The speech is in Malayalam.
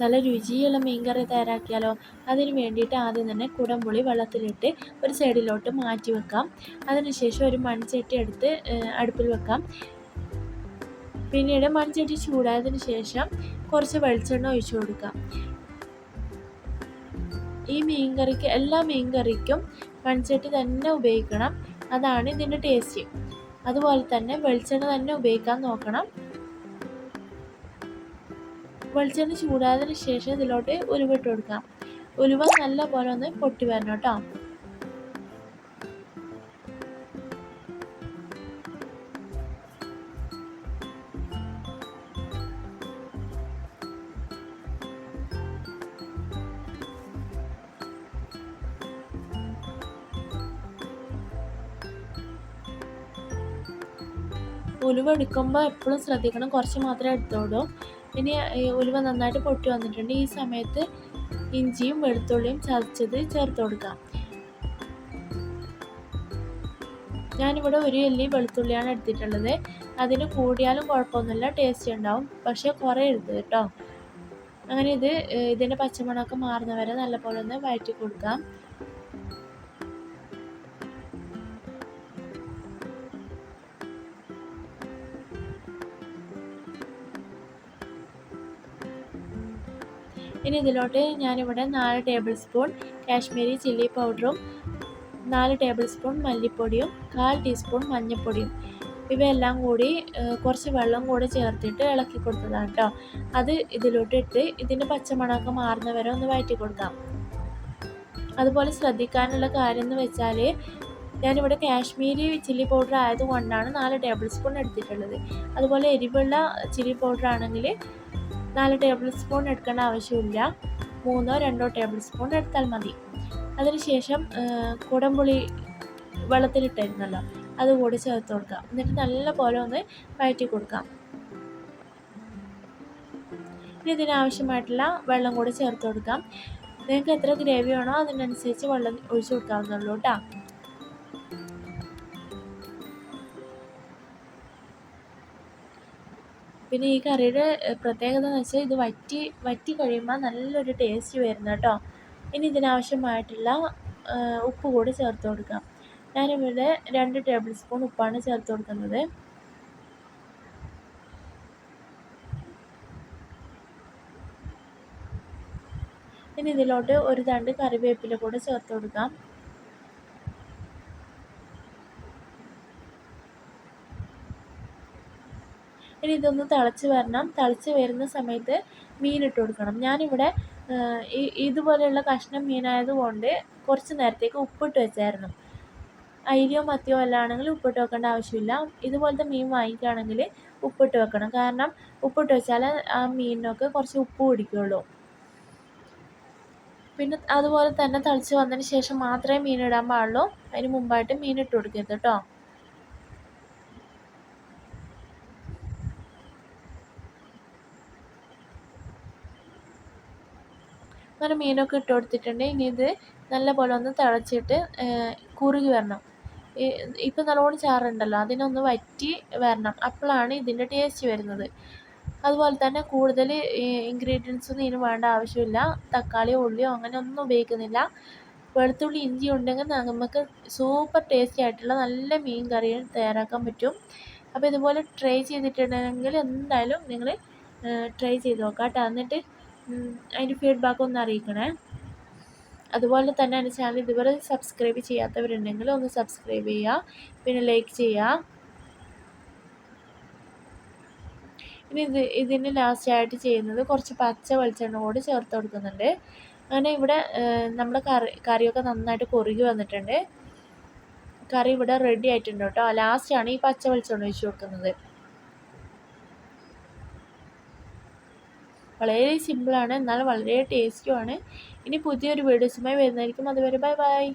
നല്ല രുചിയുള്ള മീൻകറി തയ്യാറാക്കിയാലോ? അതിന് വേണ്ടിയിട്ട് ആദ്യം തന്നെ കുടംപുളി വെള്ളത്തിലിട്ട് ഒരു സൈഡിലോട്ട് മാറ്റി വെക്കാം. അതിനുശേഷം ഒരു മൺചട്ടി എടുത്ത് അടുപ്പിൽ വെക്കാം. പിന്നീട് മൺചട്ടി ചൂടായതിനു ശേഷം കുറച്ച് വെളിച്ചെണ്ണ ഒഴിച്ചു കൊടുക്കാം. ഈ മീൻകറിക്ക് എല്ലാ മീൻകറിക്കും മൺചട്ടി തന്നെ ഉപയോഗിക്കണം. അതാണ് ഇതിൻ്റെ ടേസ്റ്റ്. അതുപോലെ തന്നെ വെളിച്ചെണ്ണ തന്നെ ഉപയോഗിക്കാൻ നോക്കണം. വെളിച്ചെണ്ണ ചൂടായതിനു ശേഷം ഇതിലോട്ട് ഉലുവ ഇട്ട് കൊടുക്കാം. ഉലുവ നല്ല പോലെ ഒന്ന് പൊട്ടി വരണം കേട്ടോ. ഉലുവ എടുക്കുമ്പോൾ എപ്പോഴും ശ്രദ്ധിക്കണം, കുറച്ച് മാത്രമേ എടുത്തോളൂ. ഇനി ഉലുവ നന്നായിട്ട് പൊട്ടി വന്നിട്ടുണ്ട്. ഈ സമയത്ത് ഇഞ്ചിയും വെളുത്തുള്ളിയും ചതച്ചത് ചേർത്ത് കൊടുക്കാം. ഞാനിവിടെ ഒരു അല്ലി വെളുത്തുള്ളിയാണ് എടുത്തിട്ടുള്ളത്. അതിന് കൂടിയാലും കുഴപ്പമൊന്നുമില്ല, ടേസ്റ്റ് ഉണ്ടാവും. പക്ഷേ കുറേ എടുത്ത് കേട്ടോ. അങ്ങനെ ഇതിൻ്റെ പച്ചമണമൊക്കെ മാറുന്നവരെ നല്ലപോലെ ഒന്ന് വഴറ്റി കൊടുക്കാം. ഇനി ഇതിലോട്ട് ഞാനിവിടെ 4 ടേബിൾ സ്പൂൺ കാശ്മീരി ചില്ലി പൗഡറും 4 ടേബിൾ സ്പൂൺ മല്ലിപ്പൊടിയും 1/4 ടീസ്പൂൺ മഞ്ഞൾപ്പൊടിയും ഇവയെല്ലാം കൂടി കുറച്ച് വെള്ളം കൂടി ചേർത്തിട്ട് ഇളക്കി കൊടുത്തതാണ് കേട്ടോ. അത് ഇതിലോട്ട് ഇട്ട് ഇതിൻ്റെ പച്ചമണമൊക്കെ മാറുന്നവരെ ഒന്ന് വഴറ്റി കൊടുക്കാം. അതുപോലെ ശ്രദ്ധിക്കാനുള്ള കാര്യം എന്ന് വെച്ചാൽ ഞാനിവിടെ കാശ്മീരി ചില്ലി പൗഡർ ആയതുകൊണ്ടാണ് 4 ടേബിൾ സ്പൂൺ എടുത്തിട്ടുള്ളത്. അതുപോലെ എരിവുള്ള ചില്ലി പൗഡർ ആണെങ്കിൽ 4 ടേബിൾ സ്പൂൺ എടുക്കേണ്ട ആവശ്യമില്ല, 3-2 ടേബിൾ സ്പൂൺ എടുത്താൽ മതി. അതിനുശേഷം കുടംപുളി വെള്ളത്തിലിട്ടായിരുന്നല്ലോ, അതുകൂടി ചേർത്ത് കൊടുക്കാം. എന്നിട്ട് നല്ലപോലെ ഒന്ന് വഴറ്റി കൊടുക്കാം. ഇനി ഇതിനാവശ്യമായിട്ടുള്ള വെള്ളം കൂടി ചേർത്ത് കൊടുക്കാം. നിങ്ങൾക്ക് എത്ര ഗ്രേവി വേണോ അതിനനുസരിച്ച് വെള്ളം ഒഴിച്ച് കൊടുക്കാവുന്നുള്ളൂ കേട്ടോ. പിന്നെ ഈ കറിയുടെ പ്രത്യേകത എന്ന് വെച്ചാൽ ഇത് വറ്റി കഴിയുമ്പോൾ നല്ലൊരു ടേസ്റ്റ് വരുന്നു കേട്ടോ. ഇനി ഇതിനാവശ്യമായിട്ടുള്ള ഉപ്പ് കൂടി ചേർത്ത് കൊടുക്കാം. ഞാനിവിടെ 2 ടേബിൾ സ്പൂൺ ഉപ്പാണ് ചേർത്ത് കൊടുക്കുന്നത്. ഇനി ഇതിലോട്ട് ഒരു തണ്ട് കറിവേപ്പില കൂടി ചേർത്ത് കൊടുക്കാം. ഇനി ഇതൊന്ന് തിളച്ച് വരണം. തിളച്ച് വരുന്ന സമയത്ത് മീനിട്ട് കൊടുക്കണം. ഞാനിവിടെ ഇതുപോലെയുള്ള കഷ്ണം മീനായതുകൊണ്ട് കുറച്ച് നേരത്തേക്ക് ഉപ്പിട്ട് വെച്ചായിരുന്നു. അയിലയോ മത്തിയോ എല്ലാം ആണെങ്കിൽ ഉപ്പിട്ട് വെക്കേണ്ട ആവശ്യമില്ല. ഇതുപോലത്തെ മീൻ വാങ്ങിക്കുകയാണെങ്കിൽ ഉപ്പിട്ട് വെക്കണം. കാരണം ഉപ്പിട്ട് വെച്ചാൽ ആ മീനിനൊക്കെ കുറച്ച് ഉപ്പ് പിടിക്കുള്ളൂ. പിന്നെ അതുപോലെ തന്നെ തിളച്ച് വന്നതിന് ശേഷം മാത്രമേ മീൻ ഇടാൻ പാടുള്ളൂ. അതിന് മുമ്പായിട്ട് മീൻ ഇട്ട് കൊടുക്കരുത് കേട്ടോ. അങ്ങനെ മീനൊക്കെ ഇട്ട് കൊടുത്തിട്ടുണ്ട്. ഇനി ഇത് നല്ലപോലെ ഒന്ന് തിളച്ചിട്ട് കുറുകി വരണം. ഇപ്പം നല്ലോണം ചാറുണ്ടല്ലോ, അതിനൊന്ന് വറ്റി വരണം. അപ്പോഴാണ് ഇതിൻ്റെ ടേസ്റ്റ് വരുന്നത്. അതുപോലെ തന്നെ കൂടുതൽ ഇൻഗ്രീഡിയൻസ് ഒന്നും ഇതിന് വേണ്ട ആവശ്യമില്ല. തക്കാളിയോ ഉള്ളിയോ അങ്ങനെ ഒന്നും ഉപയോഗിക്കുന്നില്ല. വെളുത്തുള്ളി ഇഞ്ചി ഉണ്ടെങ്കിൽ നമുക്ക് സൂപ്പർ ടേസ്റ്റി ആയിട്ടുള്ള നല്ല മീൻ കറി തയ്യാറാക്കാൻ പറ്റും. അപ്പോൾ ഇതുപോലെ ട്രൈ ചെയ്തിട്ടുണ്ടെങ്കിൽ എന്തായാലും നിങ്ങൾ ട്രൈ ചെയ്ത് നോക്കാം കേട്ടോ. എന്നിട്ട് അതിൻ്റെ ഫീഡ്ബാക്ക് ഒന്ന് അറിയിക്കണേ. അതുപോലെ തന്നെ എൻ്റെ ചാനൽ ഇതുവരെ സബ്സ്ക്രൈബ് ചെയ്യാത്തവരുണ്ടെങ്കിൽ ഒന്ന് സബ്സ്ക്രൈബ് ചെയ്യുക, പിന്നെ ലൈക്ക് ചെയ്യുക. ഇനി ഇതിന് ലാസ്റ്റായിട്ട് ചെയ്യുന്നത് കുറച്ച് പച്ച വെളിച്ചെണ്ണ കൂടി ചേർത്ത് കൊടുക്കുന്നുണ്ട്. അങ്ങനെ ഇവിടെ നമ്മുടെ കറിയൊക്കെ നന്നായിട്ട് കുറുകി വന്നിട്ടുണ്ട്. കറി ഇവിടെ റെഡി ആയിട്ടുണ്ട് കേട്ടോ. ലാസ്റ്റാണ് ഈ പച്ച വെളിച്ചെണ്ണ ഒഴിച്ച് കൊടുക്കുന്നത്. വളരെ സിമ്പിളാണ്, എന്നാൽ വളരെ ടേസ്റ്റുമാണ്. ഇനി പുതിയൊരു വീഡിയോസുമായി വരുന്നതായിരിക്കും. അതുവരെ ബൈ ബൈ.